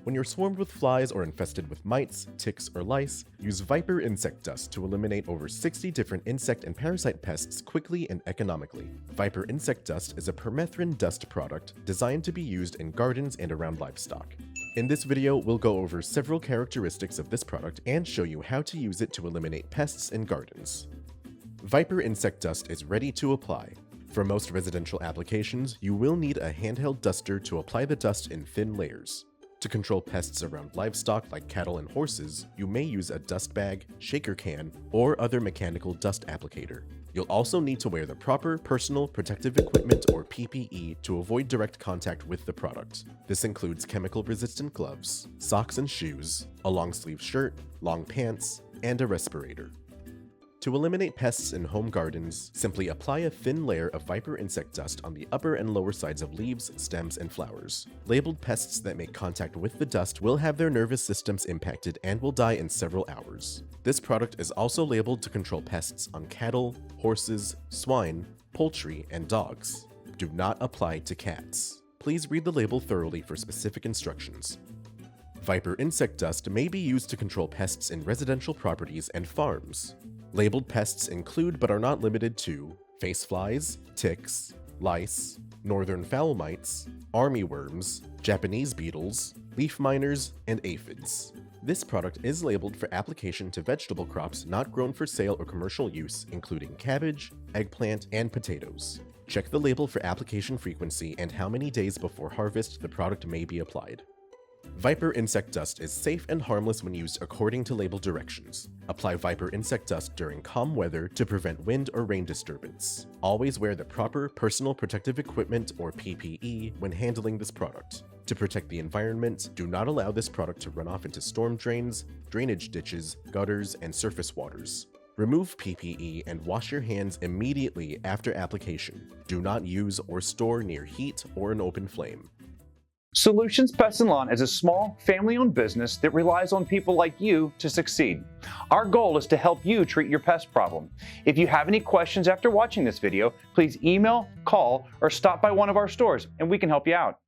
When you're swarmed with flies or infested with mites, ticks, or lice, use Viper insect dust to eliminate over 60 different insect and parasite pests quickly and economically. Viper insect dust is a permethrin dust product designed to be used in gardens and around livestock. In this video, we'll go over several characteristics of this product and show you how to use it to eliminate pests in gardens. Viper insect dust is ready to apply. For most residential applications, you will need a handheld duster to apply the dust in thin layers. To control pests around livestock like cattle and horses, you may use a dust bag, shaker can, or other mechanical dust applicator. You'll also need to wear the proper personal protective equipment or PPE to avoid direct contact with the product. This includes chemical-resistant gloves, socks and shoes, a long-sleeve shirt, long pants, and a respirator. To eliminate pests in home gardens, simply apply a thin layer of Viper insect dust on the upper and lower sides of leaves, stems, and flowers. Labeled pests that make contact with the dust will have their nervous systems impacted and will die in several hours. This product is also labeled to control pests on cattle, horses, swine, poultry, and dogs. Do not apply to cats. Please read the label thoroughly for specific instructions. Viper insect dust may be used to control pests in residential properties and farms. Labeled pests include but are not limited to face flies, ticks, lice, northern fowl mites, armyworms, Japanese beetles, leaf miners, and aphids. This product is labeled for application to vegetable crops not grown for sale or commercial use, including cabbage, eggplant, and potatoes. Check the label for application frequency and how many days before harvest the product may be applied. Viper insect dust is safe and harmless when used according to label directions. Apply Viper insect dust during calm weather to prevent wind or rain disturbance. Always wear the proper personal protective equipment or PPE when handling this product. To protect the environment, do not allow this product to run off into storm drains, drainage ditches, gutters, and surface waters. Remove PPE and wash your hands immediately after application. Do not use or store near heat or an open flame. Solutions Pest and Lawn is a small, family-owned business that relies on people like you to succeed. Our goal is to help you treat your pest problem. If you have any questions after watching this video, please email, call, or stop by one of our stores and we can help you out.